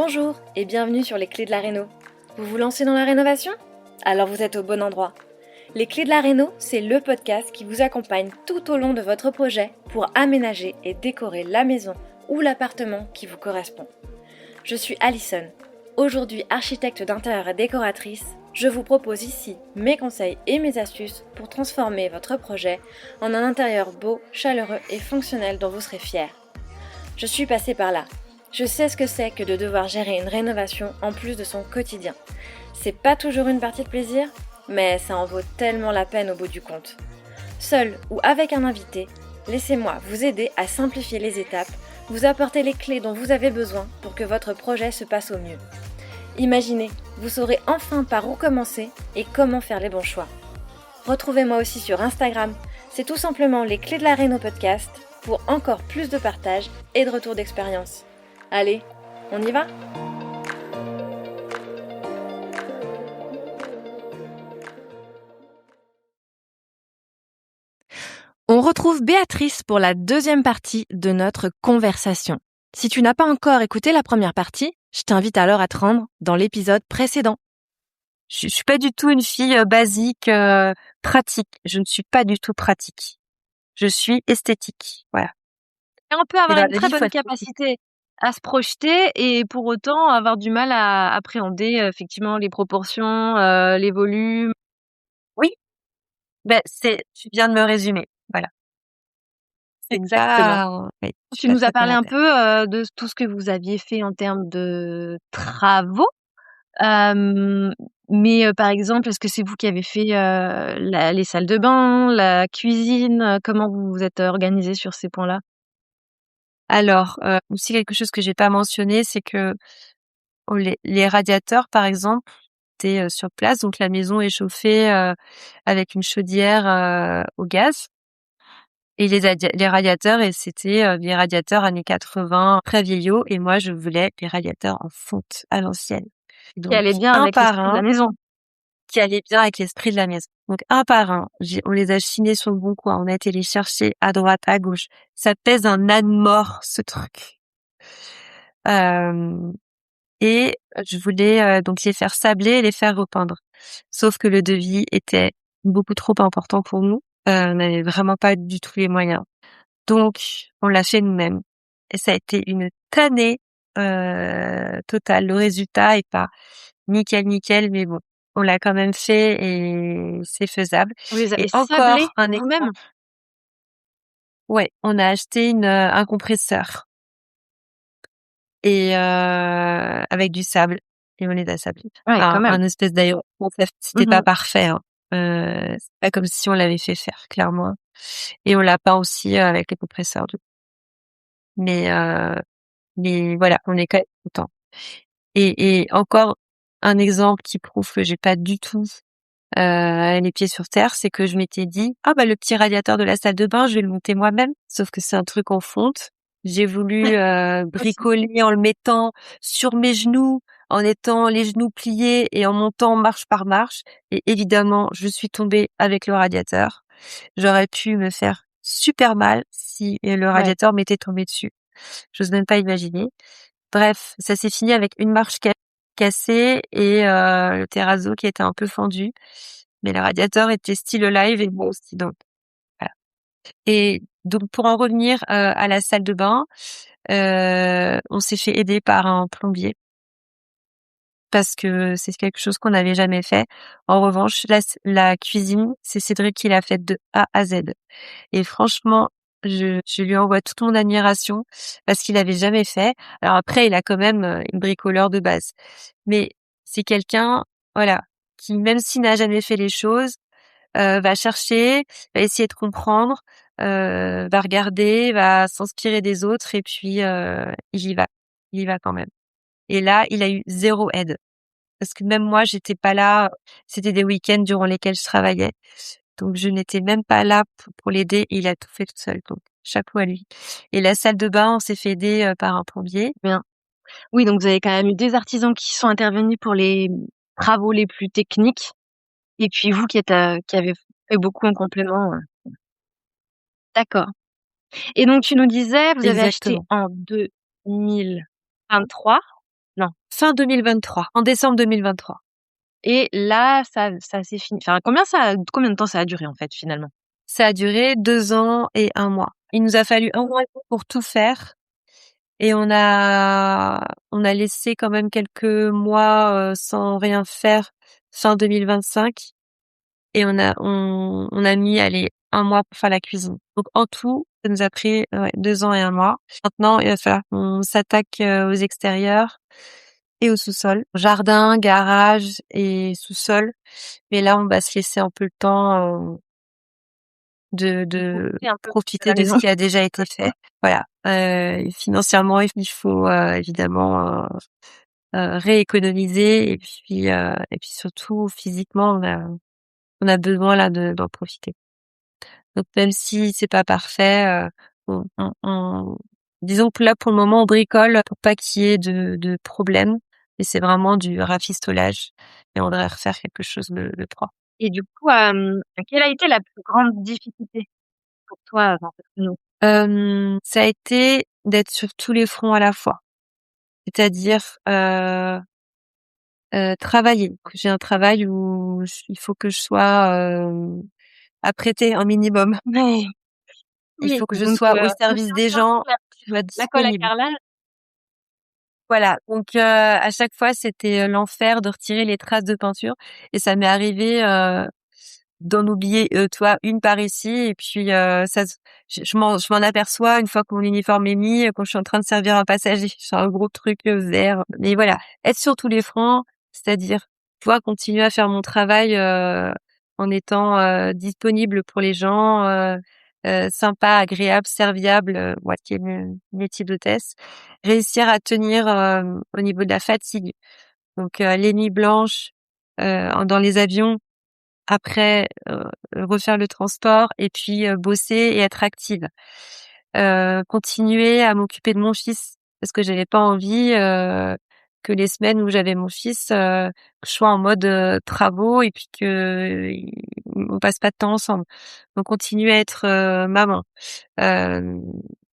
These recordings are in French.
Bonjour et bienvenue sur les clés de la réno. Vous vous lancez dans la rénovation? Alors vous êtes au bon endroit. Les clés de la réno, c'est le podcast qui vous accompagne tout au long de votre projet pour aménager et décorer la maison ou l'appartement qui vous correspond. Je suis Alison, aujourd'hui architecte d'intérieur et décoratrice. Je vous propose ici mes conseils et mes astuces pour transformer votre projet en un intérieur beau, chaleureux et fonctionnel dont vous serez fiers. Je suis passée par là. Je sais ce que c'est que de devoir gérer une rénovation en plus de son quotidien. C'est pas toujours une partie de plaisir, mais ça en vaut tellement la peine au bout du compte. Seul ou avec un invité, laissez-moi vous aider à simplifier les étapes, vous apporter les clés dont vous avez besoin pour que votre projet se passe au mieux. Imaginez, vous saurez enfin par où commencer et comment faire les bons choix. Retrouvez-moi aussi sur Instagram, c'est tout simplement les clés de la réno podcast pour encore plus de partage et de retour d'expérience. Allez, on y va ? On retrouve Béatrice pour la deuxième partie de notre conversation. Si tu n'as pas encore écouté la première partie, je t'invite alors à te rendre dans l'épisode précédent. Je suis pas du tout une fille basique, pratique. Je ne suis pas du tout pratique. Je suis esthétique. Voilà. Et on peut avoir une très bonne capacité à se projeter et pour autant avoir du mal à appréhender effectivement les proportions, les volumes. Oui. Tu viens de me résumer. Voilà. Exactement. Oui, Tu nous as parlé un peu de tout ce que vous aviez fait en termes de travaux. Mais par exemple, est-ce que c'est vous qui avez fait les salles de bain, la cuisine? Comment vous vous êtes organisés sur ces points-là? Alors, aussi quelque chose que j'ai pas mentionné, c'est que les radiateurs, par exemple, étaient sur place, donc la maison est chauffée avec une chaudière au gaz. Et les radiateurs, et c'était des radiateurs années 80 très vieillots, et moi je voulais des radiateurs en fonte à l'ancienne. Qui allait bien avec l'esprit de la maison. Qui allait bien avec l'esprit de la maison. Donc un par un, on les a chinés sur le bon coin, on a été les chercher à droite, à gauche. Ça pèse un âne-mort, ce truc. Et je voulais donc les faire sabler et les faire repeindre. Sauf que le devis était beaucoup trop important pour nous. On n'avait vraiment pas du tout les moyens. Donc, on l'a fait nous-mêmes. Et ça a été une tannée totale. Le résultat est pas nickel, mais bon, on l'a quand même fait et c'est faisable. Vous les avez Et sablés encore un vous-même? exemple. Ouais, on a acheté un compresseur et avec du sable, et on les a sablés. Ouais, quand même. Un espèce d'aéroconcept. C'était pas parfait, hein. C'est pas comme si on l'avait fait faire, clairement. Et on l'a peint aussi avec les compresseurs, du coup. Mais voilà, on est quand même content. Et encore un exemple qui prouve que j'ai pas du tout les pieds sur terre, c'est que je m'étais dit le petit radiateur de la salle de bain, je vais le monter moi-même. Sauf que c'est un truc en fonte. J'ai voulu bricoler en le mettant sur mes genoux, en étant les genoux pliés et en montant marche par marche. Et évidemment, je suis tombée avec le radiateur. J'aurais pu me faire super mal si le radiateur m'était tombé dessus. J'ose même pas imaginer. Bref, ça s'est fini avec une marche cassée et le terrazzo qui était un peu fendu. Mais le radiateur était still alive et bon aussi, donc voilà. Et donc pour en revenir à la salle de bain, on s'est fait aider par un plombier parce que c'est quelque chose qu'on n'avait jamais fait. En revanche, la cuisine, c'est Cédric qui l'a faite de A à Z. Et franchement, je lui envoie toute mon admiration parce qu'il avait jamais fait. Alors après, il a quand même une bricoleur de base. Mais c'est quelqu'un, voilà, qui même s'il n'a jamais fait les choses, va chercher, va essayer de comprendre, va regarder, va s'inspirer des autres et puis il y va. Il y va quand même. Et là, il a eu 0 aide. Parce que même moi, j'étais pas là. C'était des week-ends durant lesquels je travaillais. Donc, je n'étais même pas là pour l'aider. Il a tout fait tout seul. Donc, chapeau à lui. Et la salle de bain, on s'est fait aider par un plombier. Bien. Oui, donc vous avez quand même eu des artisans qui sont intervenus pour les travaux les plus techniques. Et puis vous qui avez fait beaucoup en complément. D'accord. Et donc tu nous disais, vous avez acheté Exactement. en 2023? Non, fin 2023, en décembre 2023. Et là, ça s'est fini. Enfin, combien de temps ça a duré en fait finalement? Ça a duré 2 ans et 1 mois. Il nous a fallu 1 mois et demi pour tout faire et on a laissé quand même quelques mois sans rien faire fin 2025 et on a mis allez 1 mois pour faire la cuisine. Donc en tout, ça nous a pris 2 ans et 1 mois. Maintenant, il va falloir qu'on s'attaque aux extérieurs et au sous-sol, jardin, garage et sous-sol. Mais là, on va se laisser un peu le temps de Profiter un peu de profiter la de ce maison. qui a déjà été fait. Voilà. Financièrement, il faut évidemment rééconomiser et puis surtout physiquement, on a besoin là d'en profiter. Donc même si c'est pas parfait, disons que là pour le moment on bricole pour pas qu'il y ait de problème. Et c'est vraiment du rafistolage et on devrait refaire quelque chose de propre. Et du coup, quelle a été la plus grande difficulté pour toi dans cette réno? Ça a été d'être sur tous les fronts à la fois. C'est-à-dire, travailler. J'ai un travail où il faut que je sois, apprêtée un minimum. Ouais. Il Oui, faut que je donc sois au on service tient des gens, surtout la que je sois la colle à disponible. carrelage. Voilà, donc à chaque fois, c'était, l'enfer de retirer les traces de peinture et ça m'est arrivé, d'en oublier, tu vois, une par ici et puis, ça se je m'en aperçois une fois que mon uniforme est mis, quand je suis en train de servir un passager. C'est un gros truc, vert, mais voilà, être sur tous les fronts, c'est-à-dire pouvoir continuer à faire mon travail, en étant, disponible pour les gens, sympa, agréable, serviable, moi qui aime le métier d'hôtesse. Réussir à tenir, au niveau de la fatigue. Donc, les nuits blanches, dans les avions, après, refaire le transport et puis, bosser et être active. Continuer à m'occuper de mon fils parce que j'avais pas envie, que les semaines où j'avais mon fils, que je sois en mode, travaux et puis on passe pas de temps ensemble. Donc continuer à être, maman. Hem,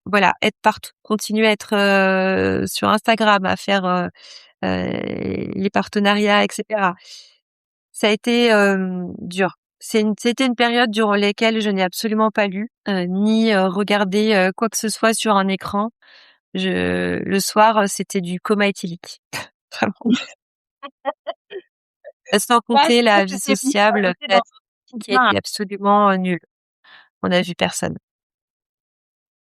voilà, être partout. Continuer à être, sur Instagram, à faire, les partenariats et cetera. Ça a été, dur. C'était une période durant laquelle je n'ai absolument pas lu, ni, regardé, quoi que ce soit sur un écran. Le soir, c'était du coma éthylique. Vraiment. Sans Ouais, compter c'est sûr la que vie c'est vite sociable, rajouté dans un qui a quotidien. été absolument, nulle. On a vu personne.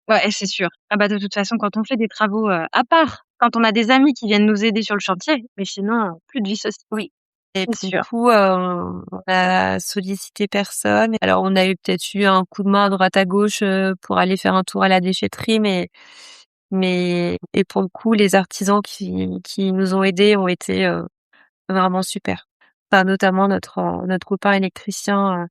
Ouais, c'est sûr. Ah bah, de toute façon, quand on fait des travaux, à part quand on a des amis qui viennent nous aider sur le chantier, mais sinon, plus de vie sociale, Oui. Et c'est pour le sûr. coup, on a sollicité personne. Alors on a peut-être eu un coup de main à droite à gauche, pour aller faire un tour à la déchetterie, mais et pour le coup, les artisans qui nous ont aidés ont été, vraiment super. Enfin, notamment notre copain électricien,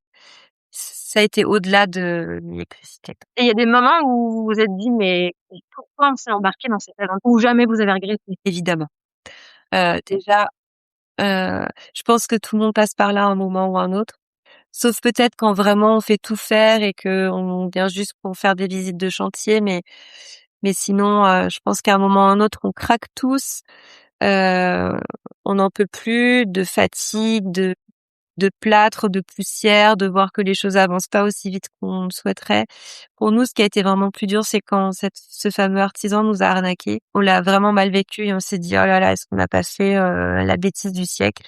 ça a été au-delà de l'électricité. Et il y a des moments où vous vous êtes dit: «Mais pourquoi on s'est embarqué dans cette aventure?» ou jamais vous avez regretté? Évidemment. Déjà, je pense que tout le monde passe par là à un moment ou un autre. Sauf peut-être quand vraiment on fait tout faire et qu'on vient juste pour faire des visites de chantier, mais sinon, je pense qu'à un moment ou un autre, on craque tous. Heu, on n'en peut plus de fatigue, de plâtre, de poussière, de voir que les choses avancent pas aussi vite qu'on le souhaiterait. Pour nous, ce qui a été vraiment plus dur, c'est quand ce fameux artisan nous a arnaqués. On l'a vraiment mal vécu et on s'est dit: «Oh là là, est-ce qu'on n'a pas fait, la bêtise du siècle?»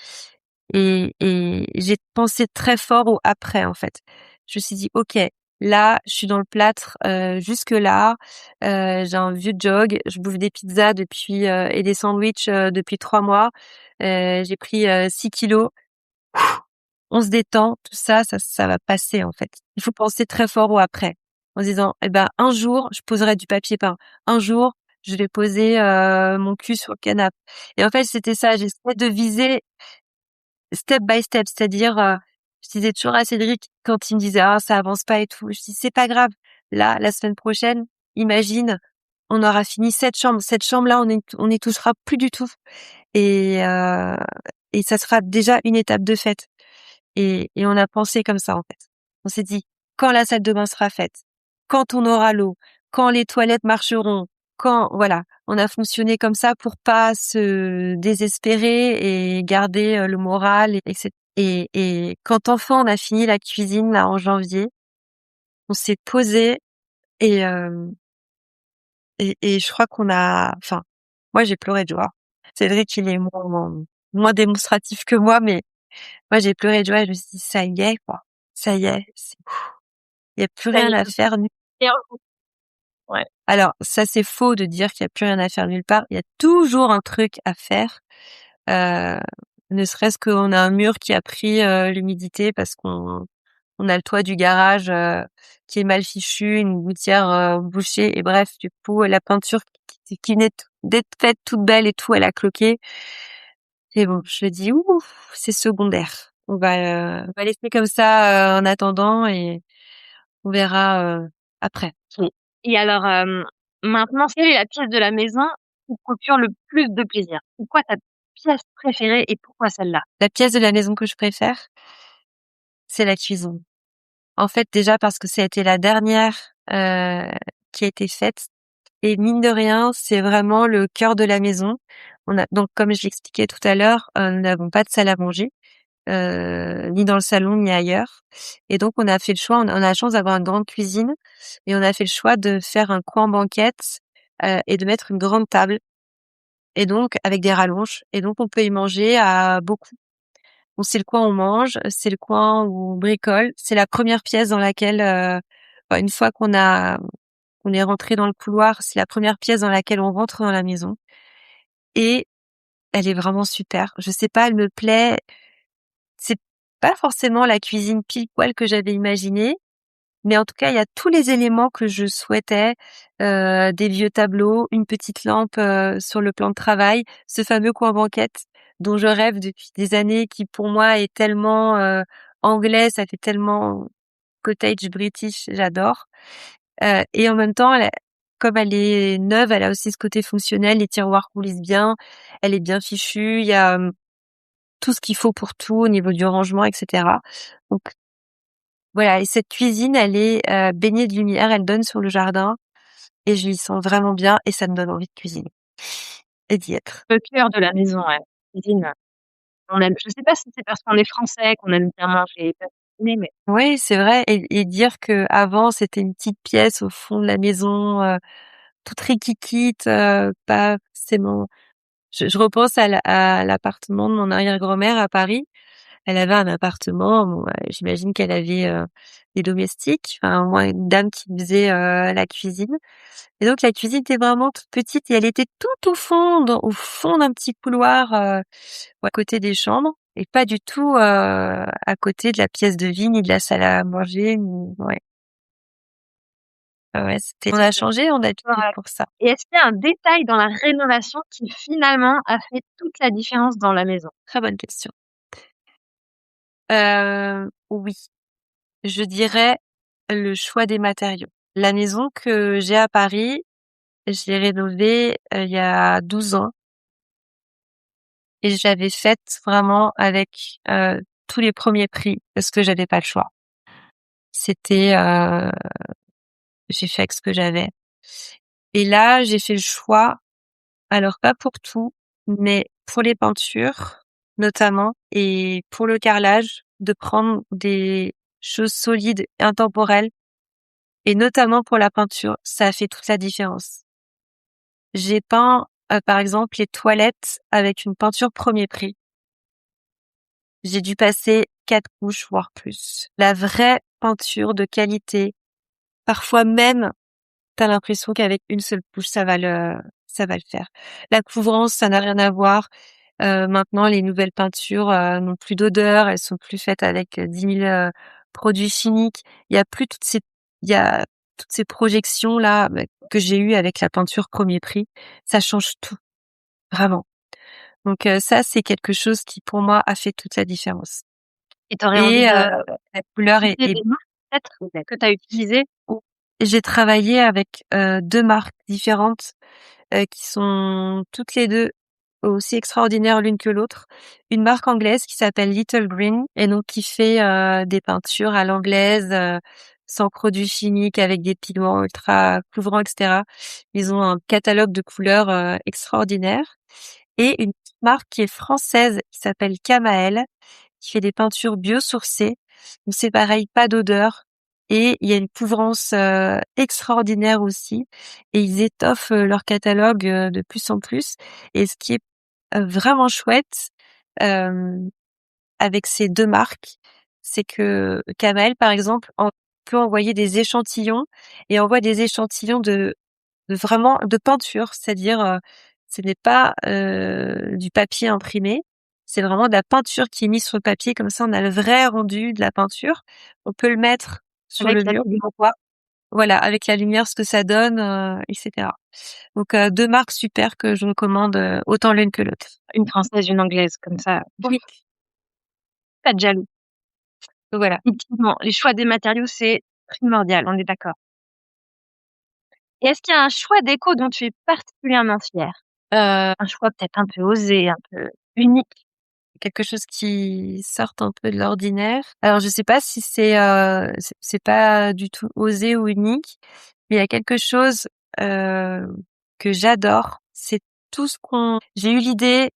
Et j'ai pensé très fort au après, en fait. Je me suis dit: «OK, là, je suis dans le plâtre, jusque-là, j'ai un vieux jog, je bouffe des pizzas depuis, et des sandwichs, depuis 3 mois, j'ai pris, 6 kilogrammes. On se détend, tout ça, ça va passer, en fait. Il faut penser très fort au après, en se disant: «Eh ben, un jour, je poserai du papier peint. Un jour, je vais poser, mon cul sur le canapé». Et en fait, c'était ça, j'essayais de viser step by step, c'est-à-dire, je disais toujours à Cédric quand il me disait: «Ah, ça avance pas et tout», je dis: «C'est pas grave. Là, la semaine prochaine, imagine, on aura fini cette chambre. Cette chambre-là, on n'y touchera plus du tout et heu et ça sera déjà une étape de faite». Et on a pensé comme ça, en fait. On s'est dit: «Quand la salle de bain sera faite, quand on aura l'eau, quand les toilettes marcheront, quand voilà, on a fonctionné comme ça pour pas se désespérer et garder le moral et quand enfin on a fini la cuisine là en janvier, on s'est posé et et je crois qu'on a enfin moi j'ai pleuré de joie. Cédric il est moins démonstratif que moi mais moi j'ai pleuré de joie et je me suis dit ça y est quoi. Ça y est, il y a plus Ça y rien est, à tout faire. est ouais. Alors ça c'est faux de dire qu'il y a plus rien à faire nulle part. Il y a toujours un truc à faire. Euh, Ne serait-ce qu'on a un mur qui a pris l'humidité parce qu'on a le toit du garage qui est mal fichu, une gouttière bouchée et bref du coup la peinture qui venait d'être faite toute belle et tout, elle a cloqué. Et bon, je me dis ouf, c'est secondaire. On va laisser comme ça en attendant et on verra après. OK. Et alors, maintenant, quelle est la pièce de la maison qui te procure le plus de plaisir? C'est quoi ta pièce préférée et pourquoi celle-là? La pièce de la maison que je préfère, c'est la cuisine. En fait, déjà parce que ça a été la dernière qui a été faite et mine de rien, c'est vraiment le cœur de la maison. On a donc comme je l'expliquais tout à l'heure, nous n'avons pas de salle à manger, ni dans le salon ni ailleurs. Et donc on a fait le choix, on a la chance d'avoir une grande cuisine et on a fait le choix de faire un coin banquette et de mettre une grande table et donc avec des rallonges et donc on peut y manger à beaucoup. Bon, c'est le coin où on mange, c'est le coin où on bricole, c'est la première pièce dans laquelle, une fois qu'on est rentré dans le couloir, c'est la première pièce dans laquelle on rentre dans la maison et elle est vraiment super. Je sais pas, elle me plaît. C'est pas forcément la cuisine pile poil que j'avais imaginée, mais en tout cas, il y a tous les éléments que je souhaitais, des vieux tableaux, une petite lampe sur le plan de travail, ce fameux coin banquette dont je rêve depuis des années, qui pour moi est tellement anglais, ça fait tellement cottage british, j'adore. Et en même temps, comme elle est neuve, elle a aussi ce côté fonctionnel, les tiroirs coulissent bien, elle est bien fichue, il y a tout ce qu'il faut pour tout au niveau du rangement, etc. Donc voilà, et cette cuisine, elle est baignée de lumière, elle donne sur le jardin et je m'y sens vraiment bien et ça me donne envie de cuisiner et d'y être. Le cœur de la maison, ouais. Cuisine, on aime je sais pas si c'est parce qu'on est français, qu'on aime bien manger, pas cuisiner, mais Oui, c'est vrai et dire que avant c'était une petite pièce au fond de la maison, toute rikikite, pas forcément je repense à l'appartement de mon arrière-grand-mère à Paris. Elle avait un appartement, bon, j'imagine qu'elle avait des domestiques, enfin au moins une dame qui faisait la cuisine. Et donc la cuisine était vraiment toute petite et elle était tout au fond d'un petit couloir à côté des chambres et pas du tout à côté de la pièce de vie ni de la salle à manger. Ouais, ouais, on a changé, on a opté voilà. pour ça. Et est-ce qu'il y a un détail dans la rénovation qui finalement a fait toute la différence dans la maison? Très bonne question. Oui, je dirais le choix des matériaux. La maison que j'ai à Paris, je l'ai rénovée il y a 12 ans et je l'avais faite vraiment avec tous les premiers prix parce que j'avais pas le choix. C'était j'ai fait avec ce que j'avais. Et là, j'ai fait le choix, alors pas pour tout, mais pour les peintures notamment et pour le carrelage, de prendre des choses solides, intemporelles et notamment pour la peinture, ça a fait toute la différence. J'ai peint par exemple les toilettes avec une peinture premier prix. J'ai dû passer 4 couches voire plus. La vraie peinture de qualité. Parfois même t'as l'impression qu'avec une seule couche, ça va le faire. La couvrance, ça n'a rien à voir. Maintenant, les nouvelles peintures n'ont plus d'odeur, elles sont plus faites avec 10 000 produits chimiques. Il y a plus il y a toutes ces projections là que j'ai eues avec la peinture premier prix. Ça change tout, vraiment. Donc ça, c'est quelque chose qui pour moi a fait toute la différence. Et tu aurais envie Et de la couleur citer est des marques peut-être que tu as utilisées? j'ai travaillé avec 2 marques différentes qui sont toutes les 2 aussi extraordinaires l'une que l'autre. Une marque anglaise qui s'appelle Little Green et donc qui fait des peintures à l'anglaise sans produits chimiques, avec des pigments ultra couvrants, etc. Ils ont un catalogue de couleurs extraordinaire. Et une petite marque qui est française, qui s'appelle Kamael, qui fait des peintures biosourcées. Donc c'est pareil, pas d'odeur. Et il y a une couvrance extraordinaire aussi. Et ils étoffent leur catalogue de plus en plus. Et ce qui est vraiment chouette euh, avec ces deux marques, c'est que Kamael, par exemple, peut envoyer des échantillons et envoie des échantillons de vraiment de peinture, c'est-à-dire ce n'est pas du papier imprimé, c'est vraiment de la peinture qui est mise sur le papier, comme ça on a le vrai rendu de la peinture. On peut le mettre sur Avec le la mur, lumière. voilà, avec la lumière, ce que ça donne, etc. Donc deux marques super que je recommande autant l'une que l'autre. Une française, une anglaise, comme ça. Oui. Pas de jaloux. Donc voilà. Effectivement, les choix des matériaux, c'est primordial, on est d'accord. Et est-ce qu'il y a un choix déco dont tu es particulièrement fière? Un choix peut-être un peu osé, un peu unique? Quelque chose qui sorte un peu de l'ordinaire. Alors je sais pas si c'est pas du tout osé ou unique, mais il y a quelque chose que j'adore. C'est tout ce qu'on. J'ai eu l'idée.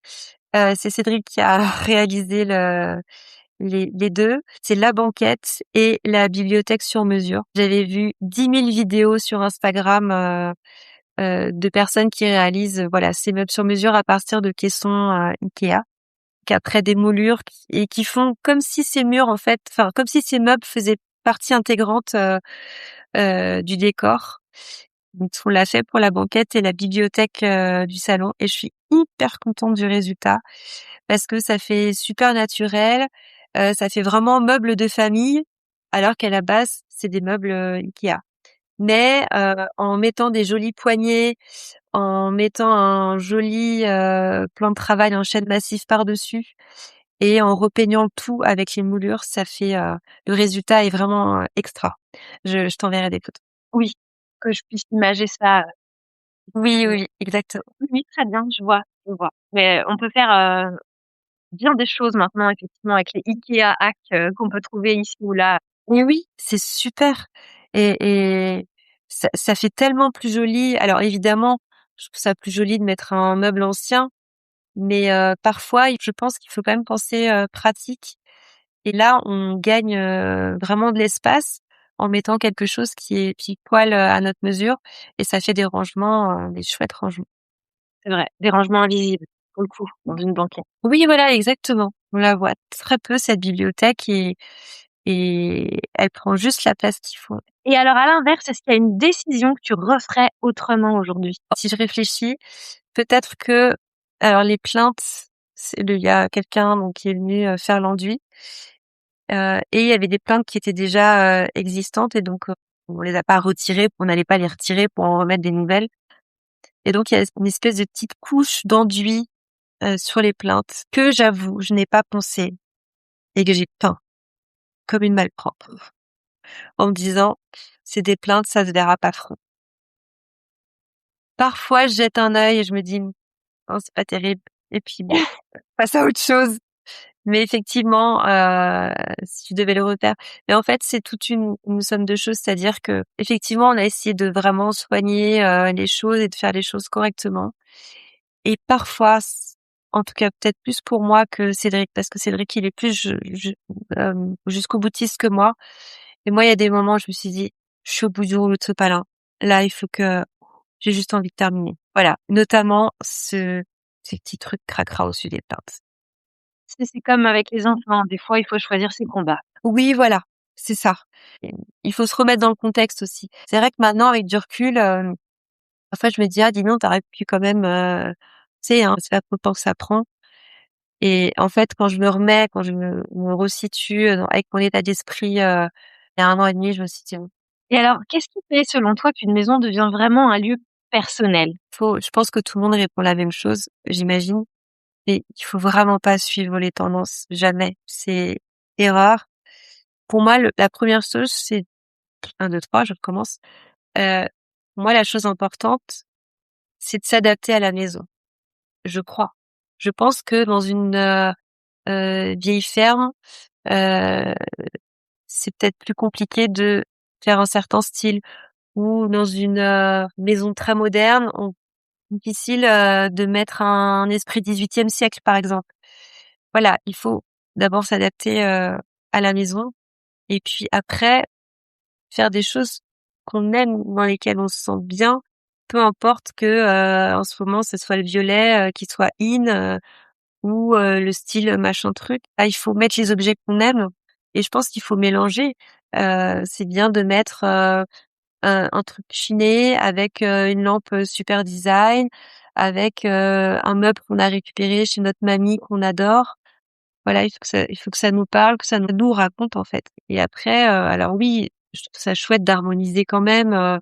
C'est Cédric qui a réalisé les deux. C'est la banquette et la bibliothèque sur mesure. J'avais vu 10 000 vidéos sur Instagram de personnes qui réalisent voilà ces meubles sur mesure à partir de caissons Ikea après des moulures et qui font comme si ces murs en fait, enfin comme si ces meubles faisaient partie intégrante du décor. Donc on l'a fait pour la banquette et la bibliothèque du salon et je suis hyper contente du résultat parce que ça fait super naturel, ça fait vraiment meuble de famille alors qu'à la base c'est des meubles Ikea. Mais en mettant des jolies poignées, en mettant un joli plan de travail en chêne massif par-dessus et en repeignant le tout avec les moulures, ça fait le résultat est vraiment extra. Je t'enverrai des photos. Oui, que je puisse imager ça. Oui, oui, exactement. Oui, très bien, je vois, je vois. Mais on peut faire, bien des choses maintenant effectivement avec les IKEA hacks, qu'on peut trouver ici ou là. Mais oui, c'est super et ça fait tellement plus joli. Alors évidemment, je trouve ça plus joli de mettre un meuble ancien, mais parfois, je pense qu'il faut quand même penser pratique. Et là, on gagne vraiment de l'espace en mettant quelque chose qui est pile poil à notre mesure et ça fait des rangements, des chouettes rangements. C'est vrai, des rangements invisibles, pour le coup, dans une banquette. Oui, voilà, exactement. On la voit très peu cette bibliothèque et elle prend juste la place qu'il faut. Et alors à l'inverse, est-ce qu'il y a une décision que tu referais autrement aujourd'hui? Si je réfléchis, peut-être que alors les plaintes, il y a quelqu'un donc qui est venu faire l'enduit. Et il y avait des plaintes qui étaient déjà existantes et donc on les a pas retirées, on n'allait pas les retirer pour en remettre des nouvelles. Et donc il y a une espèce de petite couche d'enduit sur les plaintes que j'avoue, je n'ai pas poncé et que j'ai peint comme une malpropre en me disant c'est des plaintes, ça se verra pas trop. Parfois, je jette un œil et je me dis oh, c'est pas terrible et puis bon, passe à autre chose. Mais effectivement, si tu devais le refaire. Mais en fait, c'est toute une somme de choses, c'est-à-dire que effectivement, on a essayé de vraiment soigner les choses et de faire les choses correctement. Et parfois, en tout cas peut-être plus pour moi que Cédric, parce que Cédric il est plus jusqu'au boutiste que moi. Et moi, il y a des moments où je me suis dit, je suis au bout du rouleau de ce palin. Là, il faut que j'ai juste envie de terminer. Voilà, notamment ces petits trucs cracra au-dessus des plaintes. C'est comme avec les enfants, des fois il faut choisir ses combats. Oui, voilà, c'est ça. Et il faut se remettre dans le contexte aussi. C'est vrai que maintenant, avec du recul, parfois je me dis: «Ah dis donc, tu aurais pu quand même, tu sais, hein, c'est pas peu de temps que ça prend» et en fait, quand je me remets, quand je me resitue, avec mon état d'esprit, il y a 1 an et demi, je me suis dit: Et alors, qu'est-ce qui fait selon toi qu'une maison devient vraiment un lieu personnel? Je pense que tout le monde répond la même chose, j'imagine, mais il faut vraiment pas suivre les tendances, jamais. C'est erreur. Pour moi, la première chose, c'est 1, 2, 3, je recommence. Heu, pour moi, la chose importante, c'est de s'adapter à la maison, je crois. Je pense que dans une, vieille ferme, heu, c'est peut-être plus compliqué de faire un certain style, ou dans une maison très moderne, difficile de mettre un esprit 18e siècle, par exemple. Voilà, il faut d'abord s'adapter à la maison, et puis après faire des choses qu'on aime, dans lesquelles on se sent bien, peu importe que en ce moment ce soit le violet qui soit in, ou le style machin truc. Ah, il faut mettre les objets qu'on aime, et je pense qu'il faut mélanger. C'est bien de mettre un truc chiné avec une lampe super design, avec un meuble qu'on a récupéré chez notre mamie qu'on adore. Voilà, il faut que ça nous parle, que ça nous raconte, en fait. Et après, alors oui, je trouve ça chouette d'harmoniser quand même.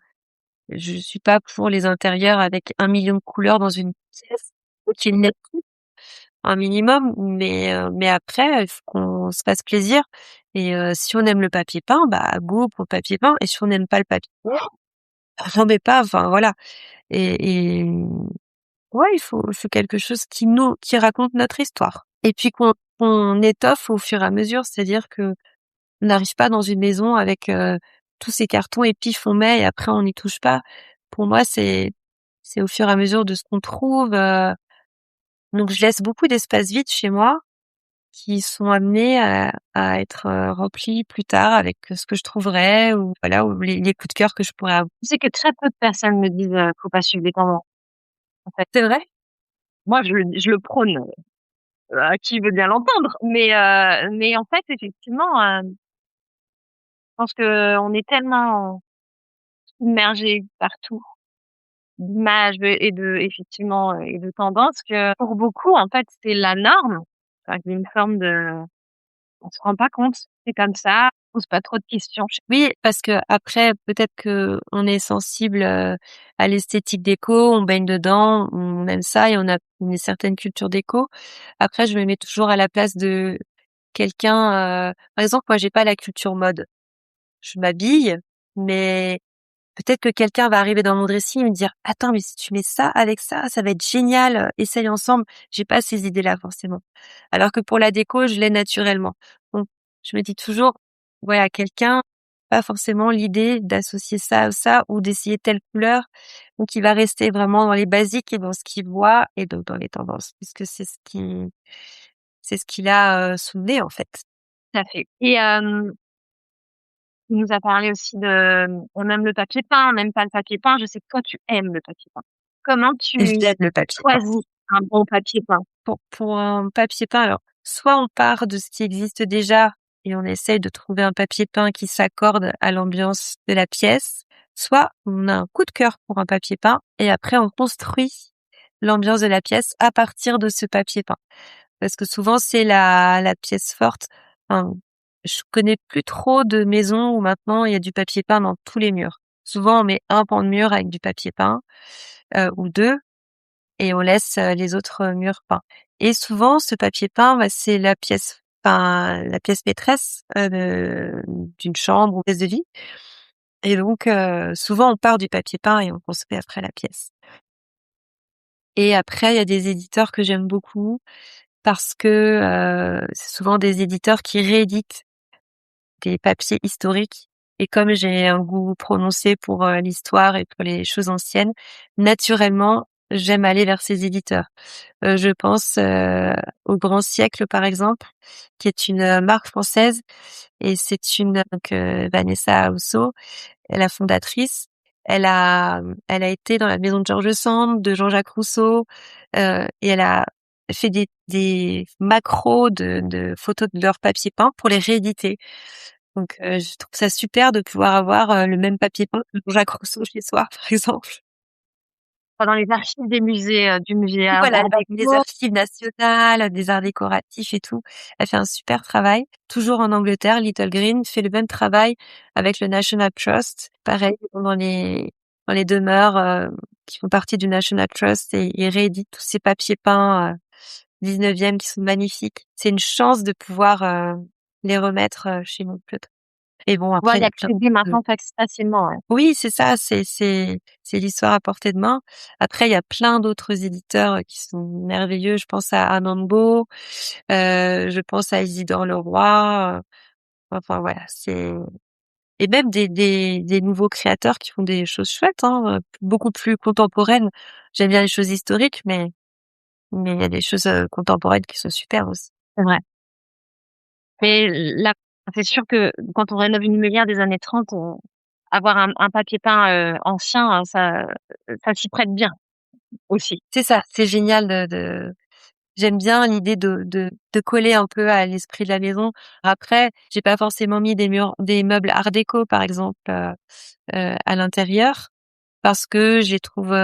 Je suis pas pour les intérieurs avec 1 million de couleurs dans une pièce. Faut qu'il y ait un minimum, mais après, il faut qu'on se fasse plaisir. Et si on aime le papier peint, bah go pour le papier peint. Et si on n'aime pas le papier peint, j'en mets pas. Enfin voilà. Et ouais, il faut quelque chose qui raconte notre histoire. Et puis qu'on étoffe au fur et à mesure, c'est-à-dire que on n'arrive pas dans une maison avec tous ces cartons et pif on met et après on n'y touche pas. Pour moi, c'est au fur et à mesure de ce qu'on trouve. Donc je laisse beaucoup d'espaces vides chez moi qui sont amenés à être remplis plus tard avec ce que je trouverais, ou voilà, ou les coups de cœur que je pourrais avoir. Tu sais que très peu de personnes me disent, faut pas suivre les tendances, en fait. C'est vrai? Moi, je le prône, à qui veut bien l'entendre, mais en fait, effectivement, je pense qu'on est tellement submergé partout d'images effectivement, et de tendances, que pour beaucoup, en fait, c'est la norme. Enfin, il y a une forme de on se rend pas compte, c'est comme ça, on pose pas trop de questions. Oui, parce que après, peut-être que on est sensible à l'esthétique déco, on baigne dedans, on aime ça et on a une certaine culture déco. Après, je me mets toujours à la place de quelqu'un. Par exemple, moi, j'ai pas la culture mode. Je m'habille, mais peut-être que quelqu'un va arriver dans mon dressing et me dire: «Attends, mais si tu mets ça avec ça va être génial, essaye ensemble». J'ai pas ces idées-là forcément. Alors que pour la déco, je l'ai naturellement. Donc je me dis toujours: «Ouais, à quelqu'un, pas forcément l'idée d'associer ça à ça ou d'essayer telle couleur». Donc il va rester vraiment dans les basiques et dans ce qu'il voit et donc dans les tendances, puisque c'est ce qu'il a sous le nez, en fait. Tout à fait. Et tu nous as parlé aussi de on aime le papier peint, on n'aime pas le papier peint. Je sais que toi, tu aimes le papier peint. Comment tu J'aime le papier peint. choisis un bon papier peint? Pour un papier peint, alors, soit on part de ce qui existe déjà et on essaye de trouver un papier peint qui s'accorde à l'ambiance de la pièce, soit on a un coup de cœur pour un papier peint et après on construit l'ambiance de la pièce à partir de ce papier peint. Parce que souvent c'est la pièce forte. Enfin, je connais plus trop de maisons où maintenant il y a du papier peint dans tous les murs. Souvent on met un pan de mur avec du papier peint, ou 2, et on laisse les autres murs peints. Et souvent, ce papier peint, bah, c'est la pièce maîtresse d'une chambre ou pièce de vie. Et donc, souvent, on part du papier peint et on construit après la pièce. Et après, il y a des éditeurs que j'aime beaucoup parce que c'est souvent des éditeurs qui rééditent des papiers historiques. Et comme j'ai un goût prononcé pour l'histoire et pour les choses anciennes, naturellement, j'aime aller vers ces éditeurs. Je pense au Grand Siècle, par exemple, qui est une marque française, et c'est Vanessa Ausso, la fondatrice. Elle a été dans la maison de George Sand, de Jean-Jacques Rousseau, et elle a fait des macros de photos de leurs papiers peints pour les rééditer. Donc je trouve ça super de pouvoir avoir le même papier peint que Jean-Jacques Rousseau chez soi, par exemple. Dans les archives des musées, du musée Art Voilà, des Déco. archives nationales, des arts décoratifs et tout. Elle fait un super travail. Toujours en Angleterre, Little Green fait le même travail avec le National Trust. Pareil, dans les demeures qui font partie du National Trust, et ils rééditent tous ces papiers peints 19e qui sont magnifiques. C'est une chance de pouvoir les remettre chez nous, peut-être. Et bon, On va après, y il y a plein accéder de maintenant facilement, ouais. oui, c'est ça, c'est l'histoire à portée de main. Après, il y a plein d'autres éditeurs qui sont merveilleux. Je pense à Anambo, je pense à Isidore Leroy. Enfin voilà, et même des nouveaux créateurs qui font des choses chouettes, hein, beaucoup plus contemporaines. J'aime bien les choses historiques, mais il y a des choses contemporaines qui sont super aussi. C'est vrai. Mais là, c'est sûr que quand on rénove une meulière des années 30, avoir un papier peint ancien, hein, ça s'y prête bien aussi. C'est ça, c'est génial de j'aime bien l'idée de coller un peu à l'esprit de la maison. Après, j'ai pas forcément mis des meubles art déco, par exemple, à l'intérieur, parce que je les trouve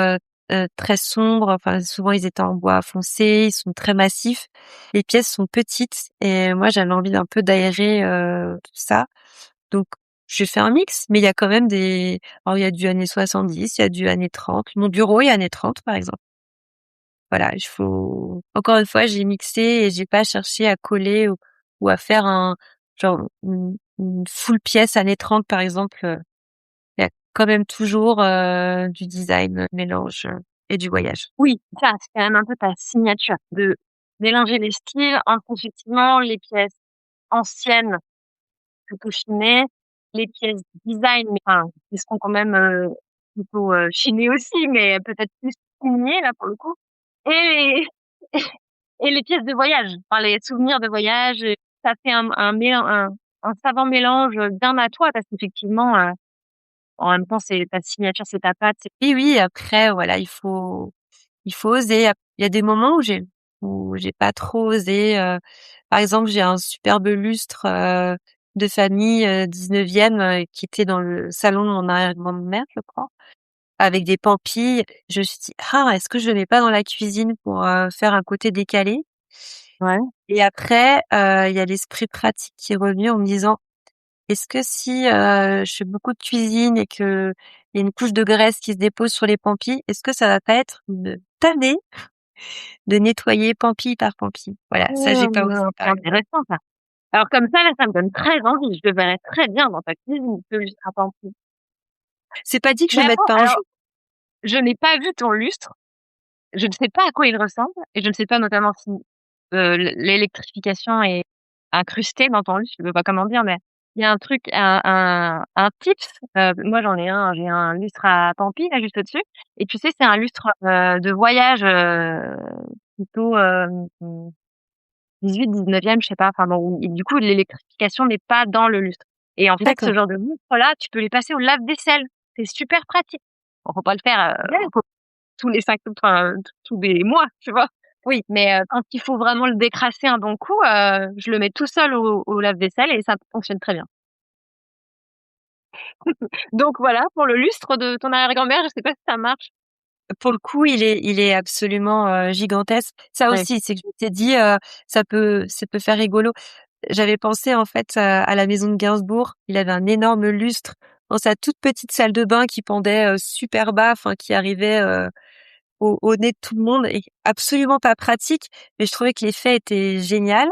très sombres. Enfin, souvent ils étaient en bois foncé, ils sont très massifs. Les pièces sont petites et moi j'avais envie d'un peu d'aérer tout ça. Donc j'ai fait un mix, mais il y a quand même alors il y a du années 70, il y a du années 30. Mon bureau est années 30 par exemple. Voilà, il faut encore une fois, j'ai mixé et j'ai pas cherché à coller ou à faire une full pièce années 30 par exemple. Il y a quand même toujours du design, mélange et du voyage. Oui, ça, c'est quand même un peu ta signature de mélanger les styles entre effectivement les pièces anciennes plutôt chinées, les pièces design, mais enfin, qui seront quand même plutôt chinées aussi, mais peut-être plus signées là pour le coup. Et les, et les pièces de voyage, enfin les souvenirs de voyage. Ça fait un savant mélange bien à toi parce qu'effectivement, en même temps, c'est ta signature, c'est ta patte. Oui, oui, après voilà, il faut oser. Il y a des moments où j'ai pas trop osé. Par exemple, j'ai un superbe lustre de famille 19e qui était dans le salon de mon arrière-grand-mère, je crois, avec des pampilles. Je me suis dit: «Ah, est-ce que je le mets pas dans la cuisine pour faire un côté décalé?» Ouais. Et après, il y a l'esprit pratique qui est revenu en me disant: «Est-ce que si je fais beaucoup de cuisine et qu'il y a une couche de graisse qui se dépose sur les pampilles, est-ce que ça va pas être une tannée de nettoyer pampille par pampille?» Voilà, ça j'ai pas osé, C'est par exemple. intéressant ça. Alors comme ça, là, ça me donne très envie. Je le verrais très bien dans ta cuisine, ce lustre à pamplemousse. C'est pas dit que je Mais le mette attends, pas un alors, jour. je n'ai pas vu ton lustre. Je ne sais pas à quoi il ressemble et je ne sais pas notamment si, l'électrification est incrustée dans ton lustre. Je ne sais pas comment dire, mais il y a un truc, un tips, moi j'en ai un, j'ai un lustre à Pampille là juste au-dessus et tu sais, c'est un lustre, de voyage, plutôt, 18-19e, je sais pas, enfin bon, où et du coup l'électrification n'est pas dans le lustre et en fait, ce D'accord. genre de lustre-là, tu peux les passer au lave-vaisselle. C'est super pratique. Bon, faut pas le faire, D'accord. tous les 5, enfin, tous les mois, tu vois? Oui. Mais quand il faut vraiment le décrasser un bon coup, je le mets tout seul au lave-vaisselle et ça fonctionne très bien. Donc voilà, pour le lustre de ton arrière-grand-mère, je sais pas si ça marche. Pour le coup, il est absolument gigantesque. Ça Ouais. aussi, c'est que je m'étais dit, ça peut faire rigolo. J'avais pensé en fait à la maison de Gainsbourg. Il avait un énorme lustre dans sa toute petite salle de bain qui pendait super bas, enfin qui arrivait au nez de tout le monde et absolument pas pratique. Mais je trouvais que l'effet était génial.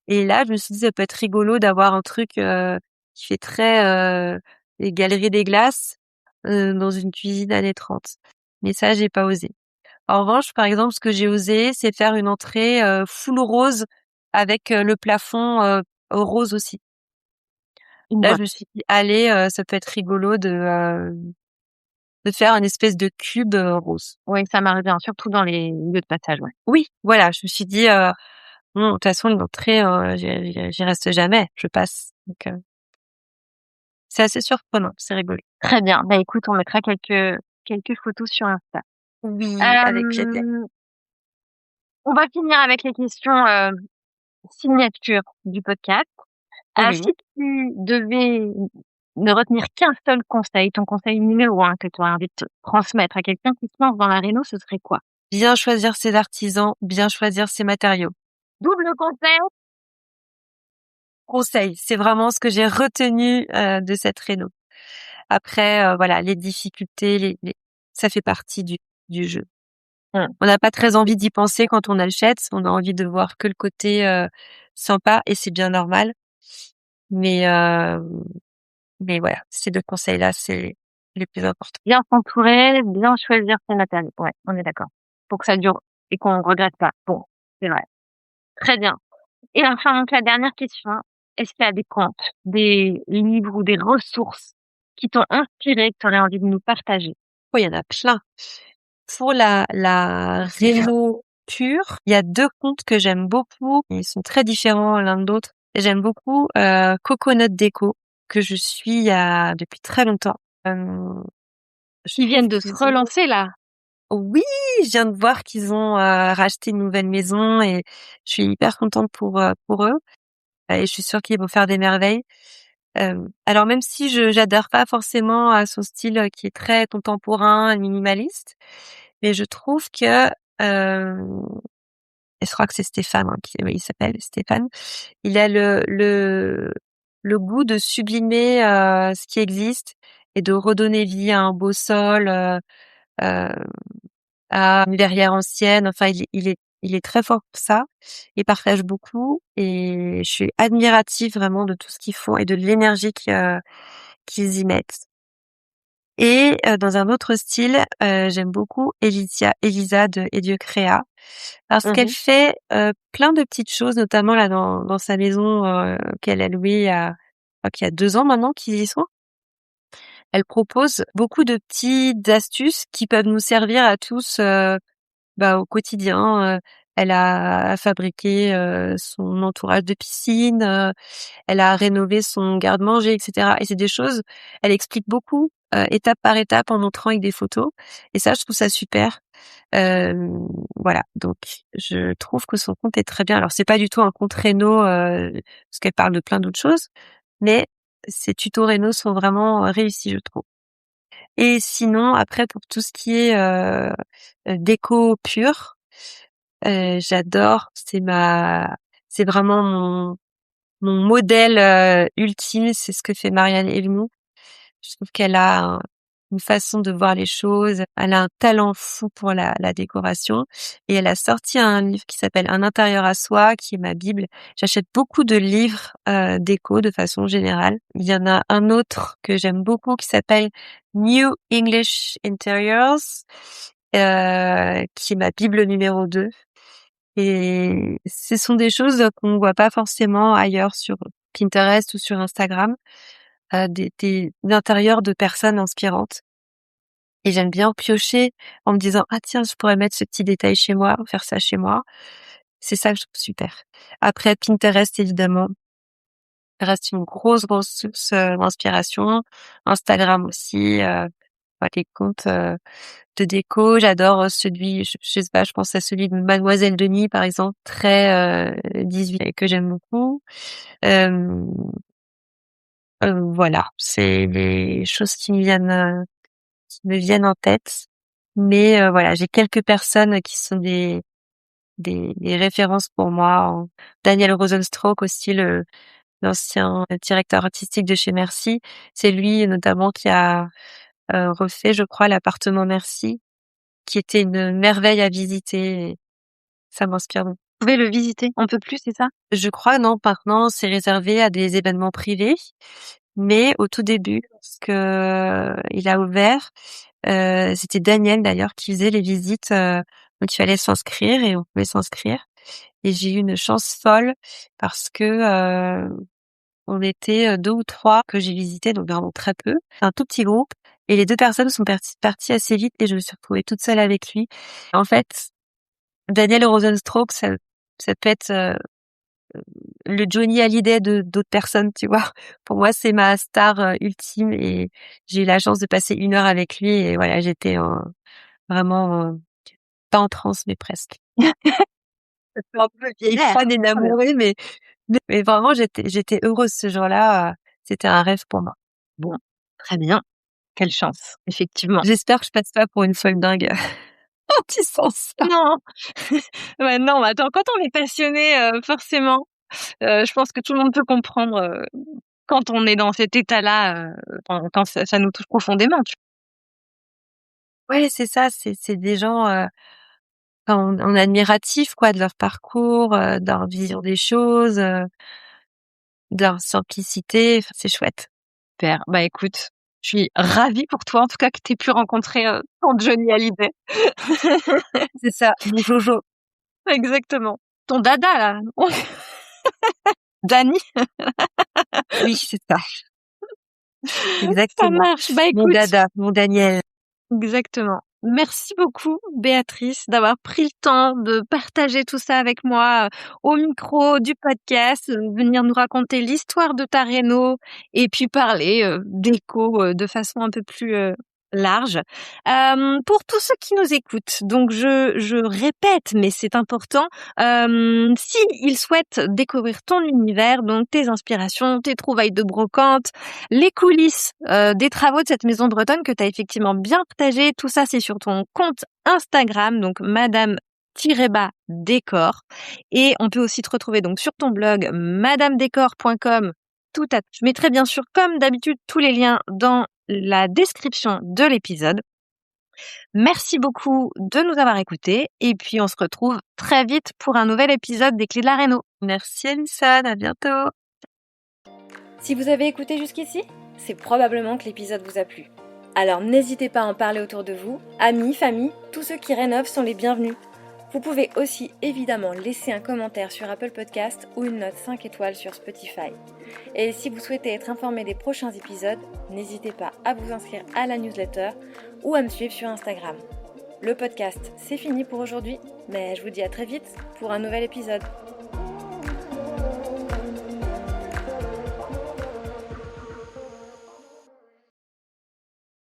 Et là, je me suis dit ça peut être rigolo d'avoir un truc qui fait très les galeries des glaces dans une cuisine années 30. Mais ça, j'ai pas osé. En revanche, par exemple, ce que j'ai osé, c'est faire une entrée full rose avec le plafond rose aussi. Là, Ouais. je me suis dit: «Allez, ça peut être rigolo de faire une espèce de cube rose». Ouais, ça marche bien, surtout dans les lieux de passage, ouais. Oui, voilà, je me suis dit: «Bon, de toute façon, une entrée, j'y reste jamais, je passe». Donc c'est assez surprenant, c'est rigolo. Très bien. Bah, écoute, on mettra quelques photos sur Insta. Oui, avec plaisir. Hem, on va finir avec les questions, signature du podcast. Oui. Si tu devais ne retenir qu'un seul conseil, ton conseil numéro 1 que tu aurais envie de transmettre à quelqu'un qui se lance dans la réno, ce serait quoi? Bien choisir ses artisans, bien choisir ses matériaux. Double conseil? Conseil, c'est vraiment ce que j'ai retenu de cette réno. Après, voilà, les difficultés, ça fait partie du jeu. Mmh. On n'a pas très envie d'y penser quand on achète, on a envie de voir que le côté sympa et c'est bien normal. Mais mais voilà, ces 2 conseils-là, c'est les plus importants. Bien s'entourer, bien choisir ses matériaux. Ouais, on est d'accord. Pour que ça dure et qu'on regrette pas. Bon, c'est vrai. Très bien. Et enfin, donc la dernière question, est-ce qu'il y a des contes, des livres ou des ressources qui t'ont inspiré, que tu aurais envie de nous partager? Oh, il y en a plein. Pour la réno pure, il y a 2 contes que j'aime beaucoup. Ils sont très différents l'un de l'autre. J'aime beaucoup Coconut Déco, que je suis depuis très longtemps. Je Qui viennent trouve de se qu'ils ont relancer là. Oui, je viens de voir qu'ils ont racheté une nouvelle maison et je suis hyper contente pour eux et je suis sûre qu'ils vont faire des merveilles. Alors même si j'adhère pas forcément à son style qui est très contemporain et minimaliste, mais je trouve que et je crois que c'est Stéphane, hein, oui, il s'appelle Stéphane. Il a le goût de sublimer ce qui existe et de redonner vie à un beau sol, euh, à une verrière ancienne. Enfin, il est très fort pour ça. Il partage beaucoup et je suis admirative vraiment de tout ce qu'ils font et de l'énergie qu'ils y mettent. Et dans un autre style, j'aime beaucoup Elisa de Et Dieu créa parce qu'elle Mmh. fait plein de petites choses, notamment là dans sa maison qu'elle a louée je crois qu'il y a 2 ans maintenant qu'ils y sont. Elle propose beaucoup de petites astuces qui peuvent nous servir à tous au quotidien. Elle a fabriqué son entourage de piscine, elle a rénové son garde-manger, etc. Et c'est des choses, elle explique beaucoup, étape par étape en montrant avec des photos. Et ça, je trouve ça super. Voilà, donc je trouve que son compte est très bien. Alors c'est pas du tout un compte réno, parce qu'elle parle de plein d'autres choses, mais ses tutos réno sont vraiment réussis, je trouve. Et sinon, après, pour tout ce qui est déco pure, j'adore. C'est vraiment mon modèle ultime. C'est ce que fait Marianne Elmou. Je trouve qu'elle a une façon de voir les choses. Elle a un talent fou pour la décoration. Et elle a sorti un livre qui s'appelle Un intérieur à soi, qui est ma bible. J'achète beaucoup de livres déco de façon générale. Il y en a un autre que j'aime beaucoup qui s'appelle New English Interiors, qui est ma bible numéro 2. Et ce sont des choses qu'on voit pas forcément ailleurs sur Pinterest ou sur Instagram, des intérieurs de personnes inspirantes. Et j'aime bien piocher en me disant: «Ah tiens, je pourrais mettre ce petit détail chez moi, ou faire ça chez moi». C'est ça que je trouve super. Après Pinterest, évidemment, reste une grosse source, d'inspiration. Instagram aussi, les comptes, de déco. J'adore celui, je sais pas, je pense à celui de Mademoiselle Denis, par exemple, très 18 et que j'aime beaucoup. Hem, voilà, c'est les choses qui me viennent en tête. Mais voilà, j'ai quelques personnes qui sont des références pour moi. Daniel Rosenstruck aussi, l'ancien directeur artistique de chez Merci. C'est lui notamment qui a refait, je crois, l'appartement Merci, qui était une merveille à visiter. Et ça m'inspire beaucoup. Vous pouvez le visiter, on peut plus, c'est ça? Je crois, non, maintenant c'est réservé à des événements privés, mais au tout début, lorsque il a ouvert, c'était Daniel d'ailleurs qui faisait les visites, donc il fallait s'inscrire et on pouvait s'inscrire. Et j'ai eu une chance folle parce que on était 2 ou 3 que j'ai visité, donc vraiment très peu, un tout petit groupe, et les 2 personnes sont parties assez vite et je me suis retrouvée toute seule avec lui. En fait, Daniel Rosenstruck, ça peut être le Johnny Hallyday de d'autres personnes, tu vois? Pour moi, c'est ma star ultime et j'ai eu la chance de passer 1 heure avec lui et voilà, j'étais vraiment pas en transe, mais presque. Ça fait un peu vieille Super, fan trop bien. énamourée, mais vraiment j'étais heureuse ce jour-là, c'était un rêve pour moi. Bon, très bien. Quelle chance, effectivement. J'espère que je passe pas pour une folle dingue en disant ça. Non, ouais, non, attends, quand on est passionné, forcément, je pense que tout le monde peut comprendre, quand on est dans cet état-là, quand ça nous touche profondément, tu Ouais, c'est ça, c'est des gens, enfin, on est admiratif quoi de leur parcours, de leur vision des choses, de leur simplicité, enfin, c'est chouette. super. Bah, écoute, je suis ravie pour toi, en tout cas, que tu aies pu rencontrer, ton Johnny Hallyday. C'est ça, mon Jojo. Exactement. Ton dada, là. Dany. Oui, c'est ça. Ça Exactement. marche. Bah Mon écoute, dada, mon Daniel. exactement. Merci beaucoup, Béatrice, d'avoir pris le temps de partager tout ça avec moi au micro du podcast, venir nous raconter l'histoire de ta réno et puis parler d'éco de façon un peu plus large. Pour tous ceux qui nous écoutent, donc je répète, mais c'est important, si ils souhaitent découvrir ton univers, donc tes inspirations, tes trouvailles de brocante, les coulisses des travaux de cette maison bretonne que tu as effectivement bien partagé. Tout ça, c'est sur ton compte Instagram, donc madame-décor. Et on peut aussi te retrouver donc sur ton blog madamedécor.com. Je mettrai bien sûr, comme d'habitude, tous les liens dans la description de l'épisode. Merci beaucoup de nous avoir écoutés et puis on se retrouve très vite pour un nouvel épisode des Clés de la Réno. Merci Alison, à bientôt. Si vous avez écouté jusqu'ici, c'est probablement que l'épisode vous a plu. Alors n'hésitez pas à en parler autour de vous, amis, famille, tous ceux qui rénovent sont les bienvenus. Vous pouvez aussi évidemment laisser un commentaire sur Apple Podcast ou une note 5 étoiles sur Spotify. Et si vous souhaitez être informé des prochains épisodes, n'hésitez pas à vous inscrire à la newsletter ou à me suivre sur Instagram. Le podcast, c'est fini pour aujourd'hui, mais je vous dis à très vite pour un nouvel épisode.